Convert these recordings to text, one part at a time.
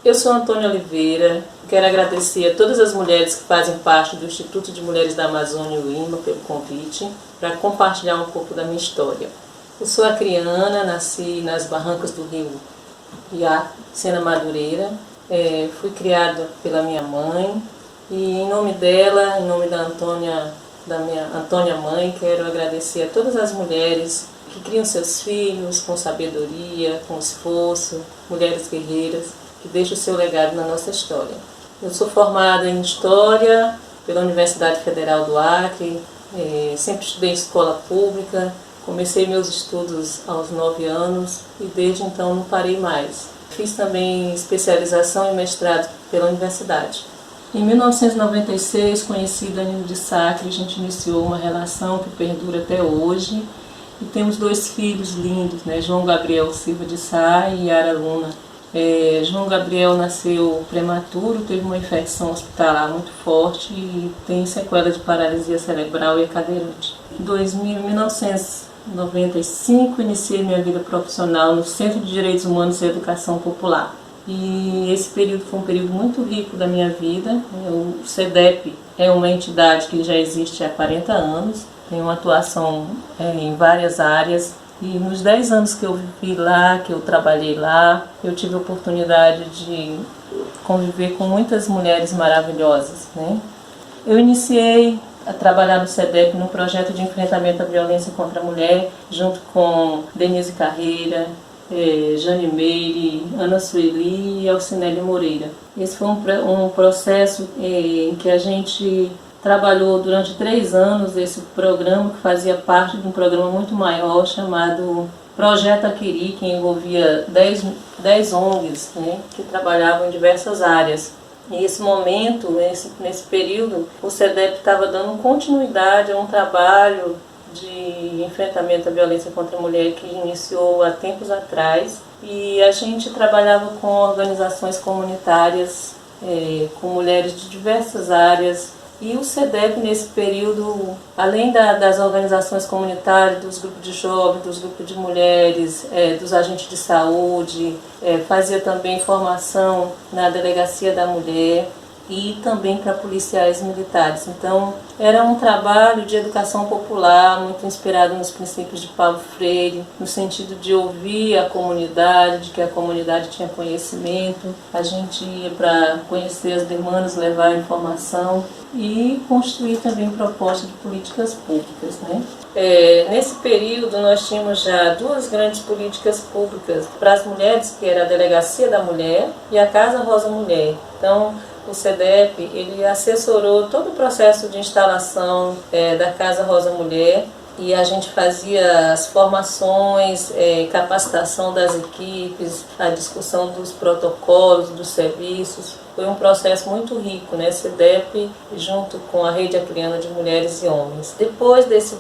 Eu sou Antônia Oliveira, quero agradecer a todas as mulheres que fazem parte do Instituto de Mulheres da Amazônia, o IMA, pelo convite, para compartilhar um pouco da minha história. Eu sou acriana, nasci nas barrancas do rio Iá, Sena Madureira, fui criada pela minha mãe e em nome dela, em nome da minha Antônia mãe, quero agradecer a todas as mulheres que criam seus filhos com sabedoria, com esforço, mulheres guerreiras, que deixam o seu legado na nossa história. Eu sou formada em História pela Universidade Federal do Acre, sempre estudei em escola pública, comecei meus estudos aos 9 anos e desde então não parei mais. Fiz também especialização e mestrado pela universidade. Em 1996, conheci Danilo de Sacre, a gente iniciou uma relação que perdura até hoje e temos 2 filhos lindos, né? João Gabriel Silva de Sá e Yara Luna. João Gabriel nasceu prematuro, teve uma infecção hospitalar muito forte e tem sequela de paralisia cerebral e é cadeirante. Em 1995, iniciei minha vida profissional no Centro de Direitos Humanos e Educação Popular. E esse período foi um período muito rico da minha vida. O CEDEP é uma entidade que já existe há 40 anos, tem uma atuação em várias áreas. E nos 10 anos que eu vivi lá, que eu trabalhei lá, eu tive a oportunidade de conviver com muitas mulheres maravilhosas, né? Eu iniciei a trabalhar no CEDEP num projeto de enfrentamento à violência contra a mulher, junto com Denise Carreira, Jane Meire, Ana Sueli e Alcinele Moreira. Esse foi um processo em que a gente trabalhou durante 3 anos esse programa, que fazia parte de um programa muito maior chamado Projeto Aquiri, que envolvia 10 ONGs, né, que trabalhavam em diversas áreas. E esse momento, nesse período, o CEDEP estava dando continuidade a um trabalho de enfrentamento à violência contra a mulher que iniciou há tempos atrás. E a gente trabalhava com organizações comunitárias, com mulheres de diversas áreas. E o CEDEP, nesse período, além das organizações comunitárias, dos grupos de jovens, dos grupos de mulheres, dos agentes de saúde, fazia também formação na Delegacia da Mulher e também para policiais militares. Então, era um trabalho de educação popular, muito inspirado nos princípios de Paulo Freire, no sentido de ouvir a comunidade, de que a comunidade tinha conhecimento, a gente ia para conhecer as demandas, levar informação e construir também propostas de políticas públicas, né? Nesse período nós tínhamos já 2 grandes políticas públicas para as mulheres, que era a Delegacia da Mulher e a Casa Rosa Mulher. Então, o CEDEP, ele assessorou todo o processo de instalação da Casa Rosa Mulher e a gente fazia as formações, capacitação das equipes, a discussão dos protocolos, dos serviços. Foi um processo muito rico, né? CEDEP junto com a Rede Acreana de Mulheres e Homens. Depois desse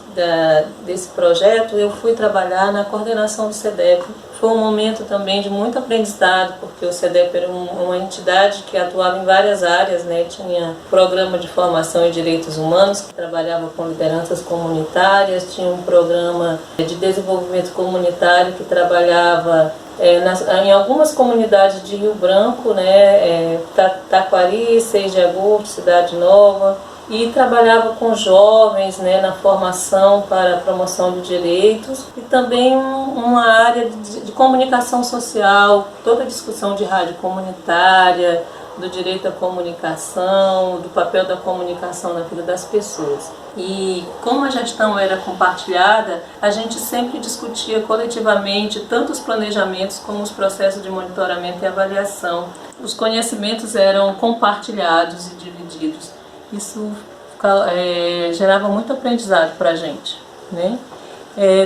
projeto, eu fui trabalhar na coordenação do CEDEP. Foi um momento também de muito aprendizado, porque o CEDEP era uma entidade que atuava em várias áreas, né? Tinha programa de formação em direitos humanos, que trabalhava com lideranças comunitárias, tinha um programa de desenvolvimento comunitário que trabalhava em algumas comunidades de Rio Branco, né? Taquari, 6 de agosto, Cidade Nova, e trabalhava com jovens, né, na formação para a promoção de direitos e também uma área de comunicação social, toda a discussão de rádio comunitária, do direito à comunicação, do papel da comunicação na vida das pessoas. E como a gestão era compartilhada, a gente sempre discutia coletivamente tanto os planejamentos como os processos de monitoramento e avaliação. Os conhecimentos eram compartilhados e divididos. Isso gerava muito aprendizado para a gente, né?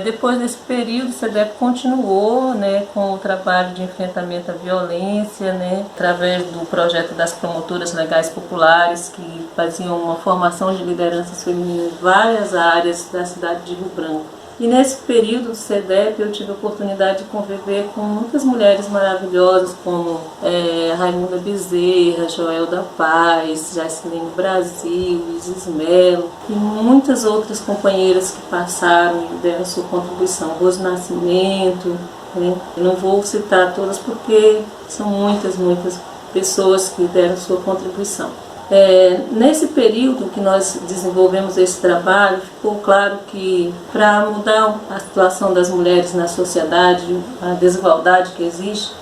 Depois desse período, o CEDEP continuou, né, com o trabalho de enfrentamento à violência, né, através do projeto das promotoras legais populares, que faziam uma formação de lideranças femininas em várias áreas da cidade de Rio Branco. E nesse período do CEDEP eu tive a oportunidade de conviver com muitas mulheres maravilhosas, como Raimunda Bezerra, Joel da Paz, Jacilene Brasil, Isis Melo e muitas outras companheiras que passaram e deram sua contribuição. Rose Nascimento, né? Eu não vou citar todas porque são muitas pessoas que deram sua contribuição. Nesse período que nós desenvolvemos esse trabalho, ficou claro que para mudar a situação das mulheres na sociedade, a desigualdade que existe,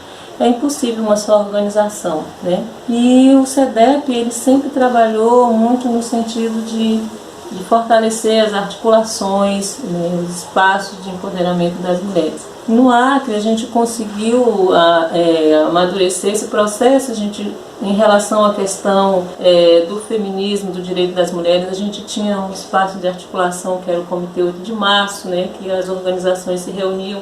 é impossível uma só organização, né? E o SEDEP, ele sempre trabalhou muito no sentido de fortalecer as articulações, né, os espaços de empoderamento das mulheres. No Acre, a gente conseguiu amadurecer esse processo. Em relação à questão do feminismo, do direito das mulheres, a gente tinha um espaço de articulação que era o Comitê 8 de Março, né, que as organizações se reuniam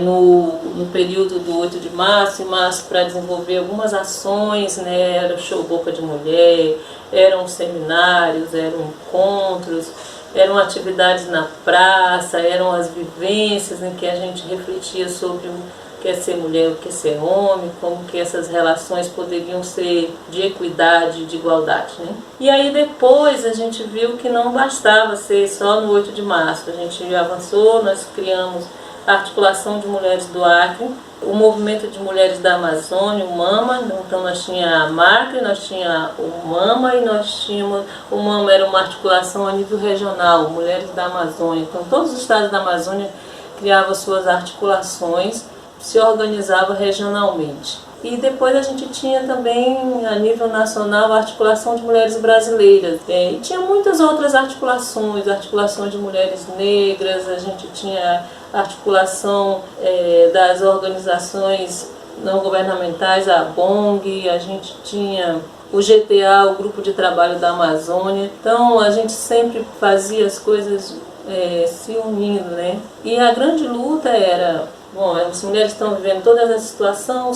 no período do 8 de março, para desenvolver algumas ações, né, era o show Boca de Mulher, eram seminários, eram encontros, eram atividades na praça, eram as vivências em que a gente refletia sobre o que é ser mulher, o que é ser homem, como que essas relações poderiam ser de equidade, de igualdade, né? E aí depois a gente viu que não bastava ser só no 8 de março, a gente avançou, nós criamos a Articulação de Mulheres do Acre, o Movimento de Mulheres da Amazônia, o MAMA. Então nós tínhamos a MACRE, nós tínhamos o MAMA e nós tínhamos... O MAMA era uma articulação a nível regional, Mulheres da Amazônia. Então todos os estados da Amazônia criavam suas articulações, se organizavam regionalmente. E depois a gente tinha também, a nível nacional, a Articulação de Mulheres Brasileiras. E tinha muitas outras articulações, articulações de mulheres negras, a gente tinha a articulação das organizações não governamentais, a ABONG, a gente tinha o GTA, o Grupo de Trabalho da Amazônia. Então a gente sempre fazia as coisas se unindo, né? E a grande luta era... Bom, as mulheres estão vivendo toda essa situação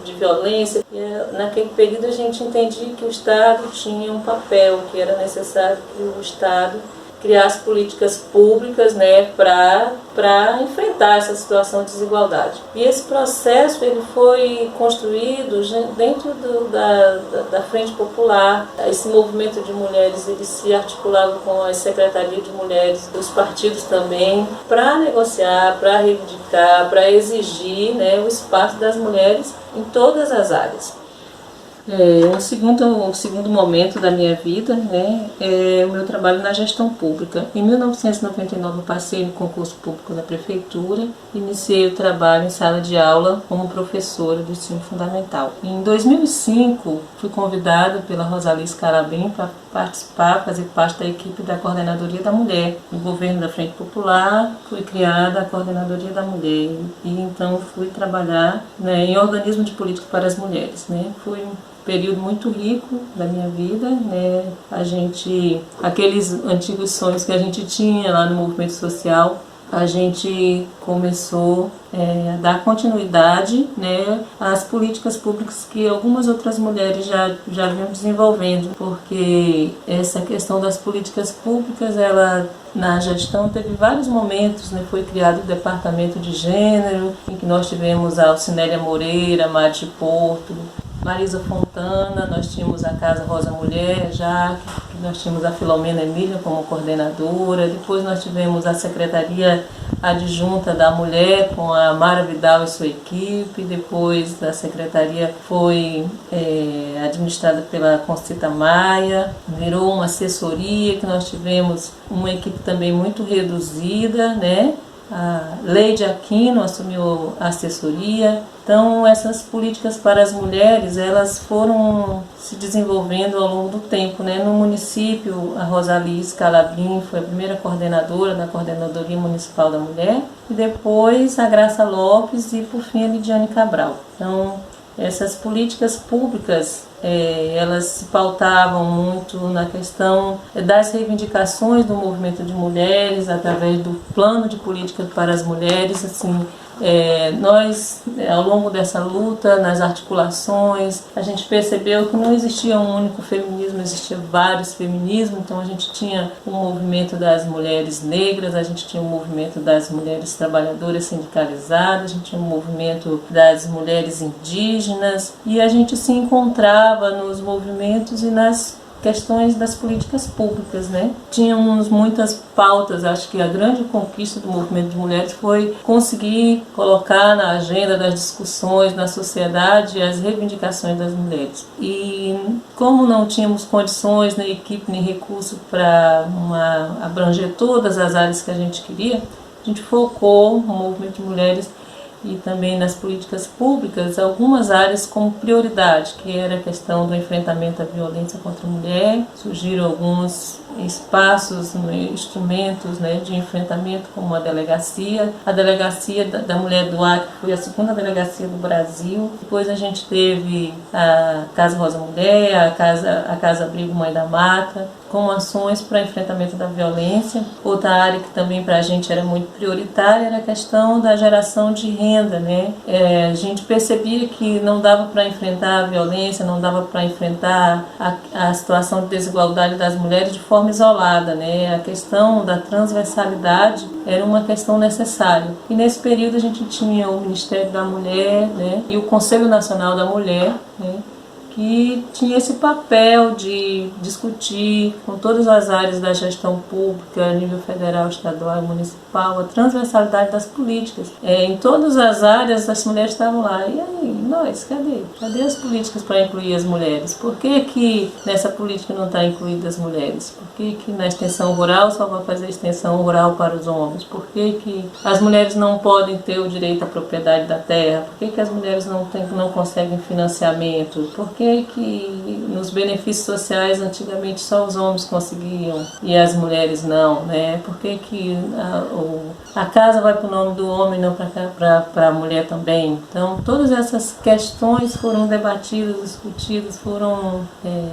de violência. E naquele período a gente entendia que o Estado tinha um papel, que era necessário que o Estado criasse políticas públicas, né, para enfrentar essa situação de desigualdade. E esse processo ele foi construído dentro da Frente Popular. Esse movimento de mulheres ele se articulava com as secretarias de mulheres dos partidos também, para negociar, para reivindicar, para exigir, né, o espaço das mulheres em todas as áreas. Um segundo momento da minha vida, né, é o meu trabalho na gestão pública. Em 1999 eu passei no concurso público da prefeitura, iniciei o trabalho em sala de aula como professora do ensino fundamental. Em 2005 fui convidada pela Rosalie Scalabrin para fazer parte da equipe da Coordenadoria da Mulher. No governo da Frente Popular foi criada a Coordenadoria da Mulher e então fui trabalhar, né, em organismo de política para as mulheres, né. Foi um período muito rico da minha vida, né? Aqueles antigos sonhos que a gente tinha lá no movimento social, a gente começou a dar continuidade, né, às políticas públicas que algumas outras mulheres já vinham desenvolvendo, porque essa questão das políticas públicas, ela na gestão teve vários momentos, né? Foi criado o Departamento de Gênero, em que nós tivemos a Alcinélia Moreira, Mari Porto, Marisa Fontana, nós tínhamos a Casa Rosa Mulher, nós tínhamos a Filomena Emília como coordenadora, depois nós tivemos a Secretaria Adjunta da Mulher com a Mara Vidal e sua equipe, depois a Secretaria foi administrada pela Concita Maia, virou uma assessoria que nós tivemos uma equipe também muito reduzida, né? A Leide Aquino assumiu a assessoria. Então essas políticas para as mulheres, elas foram se desenvolvendo ao longo do tempo, né? No município, a Rosalie Scalabrin foi a primeira coordenadora da Coordenadoria Municipal da Mulher, e depois a Graça Lopes e por fim a Lidiane Cabral. Então essas políticas públicas, elas se pautavam muito na questão das reivindicações do movimento de mulheres através do plano de política para as mulheres. Assim, nós, ao longo dessa luta, nas articulações, a gente percebeu que não existia um único feminismo, existia vários feminismos. Então a gente tinha o movimento das mulheres negras, a gente tinha o movimento das mulheres trabalhadoras sindicalizadas, a gente tinha o movimento das mulheres indígenas, e a gente se encontrava nos movimentos e nas questões das políticas públicas, né? Tínhamos muitas pautas. Acho que a grande conquista do movimento de mulheres foi conseguir colocar na agenda das discussões na sociedade as reivindicações das mulheres. E como não tínhamos condições, nem equipe, nem recurso para abranger todas as áreas que a gente queria, a gente focou no movimento de mulheres e também nas políticas públicas algumas áreas como prioridade, que era a questão do enfrentamento à violência contra a mulher. Surgiram alguns espaços, instrumentos, né, de enfrentamento, como a delegacia da Mulher do Acre, que foi a segunda delegacia do Brasil. Depois a gente teve a Casa Rosa Mulher, a Casa Abrigo Mãe da Mata, com ações para enfrentamento da violência. Outra área que também para a gente era muito prioritária era a questão da geração de renda, né? A gente percebia que não dava para enfrentar a violência, não dava para enfrentar a situação de desigualdade das mulheres de forma isolada, né? A questão da transversalidade era uma questão necessária. E nesse período a gente tinha o Ministério da Mulher, né? E o Conselho Nacional da Mulher, né? Que tinha esse papel de discutir com todas as áreas da gestão pública, a nível federal, estadual e municipal, a transversalidade das políticas. Em todas as áreas as mulheres estavam lá. E aí, nós, cadê? Cadê as políticas para incluir as mulheres? Por que nessa política não está incluída as mulheres? Por que na extensão rural só vai fazer extensão rural para os homens? Por que as mulheres não podem ter o direito à propriedade da terra? Por que as mulheres não conseguem financiamento? Por que nos benefícios sociais antigamente só os homens conseguiam e as mulheres não, né? Por que a casa vai para o nome do homem e não para a mulher também? Então, todas essas questões foram debatidas, discutidas, foram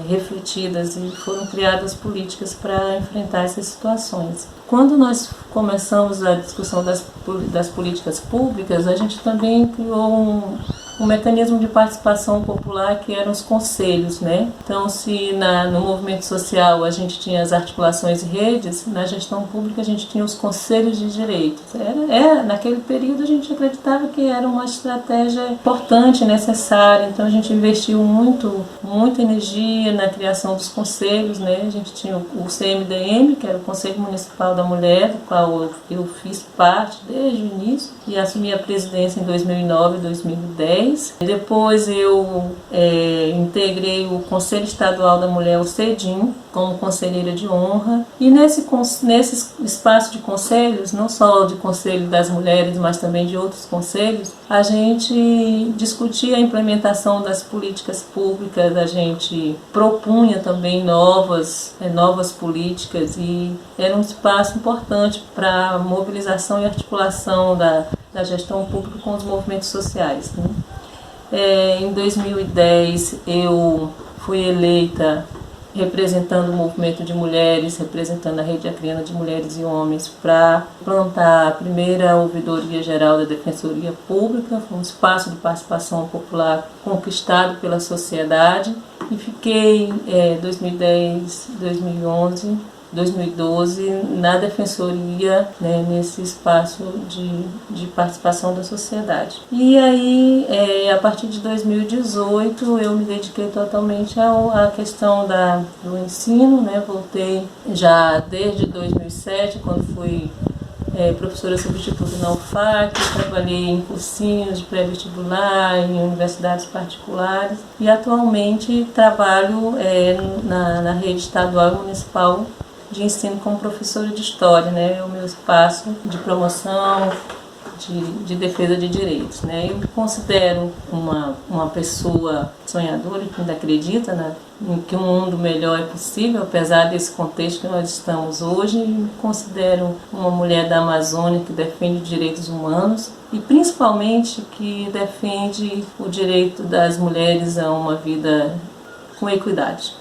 refletidas e foram criadas políticas para enfrentar essas situações. Quando nós começamos a discussão das políticas públicas, a gente também criou um mecanismo de participação popular que eram os conselhos, né? Então, se no movimento social a gente tinha as articulações e redes, na gestão pública a gente tinha os conselhos de direitos. Naquele período a gente acreditava que era uma estratégia importante, necessária, então a gente investiu muita energia na criação dos conselhos, né? A gente tinha o CMDM, que era o Conselho Municipal da Mulher, do qual eu fiz parte desde o início e assumi a presidência em 2009 e 2010. Depois eu integrei o Conselho Estadual da Mulher, o CEDIM, como conselheira de honra. E nesse espaço de conselhos, não só de conselho das mulheres, mas também de outros conselhos, a gente discutia a implementação das políticas públicas, a gente propunha também novas políticas e era um espaço importante para a mobilização e articulação da gestão pública com os movimentos sociais, né? Em 2010 eu fui eleita representando o movimento de mulheres, representando a Rede Acreana de Mulheres e Homens, para implantar a primeira Ouvidoria Geral da Defensoria Pública. Foi um espaço de participação popular conquistado pela sociedade e fiquei 2010, 2011, 2012 na Defensoria, né, nesse espaço de participação da sociedade. E aí, a partir de 2018, eu me dediquei totalmente à questão do ensino, né? Voltei já desde 2007, quando fui professora substituta na UFAC, trabalhei em cursinhos de pré-vestibular, em universidades particulares e atualmente trabalho na rede estadual e municipal de ensino como professora de história, né? É o meu espaço de promoção, de defesa de direitos, né? Eu me considero uma pessoa sonhadora que ainda acredita em que um mundo melhor é possível, apesar desse contexto que nós estamos hoje. Me considero uma mulher da Amazônia que defende direitos humanos e principalmente que defende o direito das mulheres a uma vida com equidade.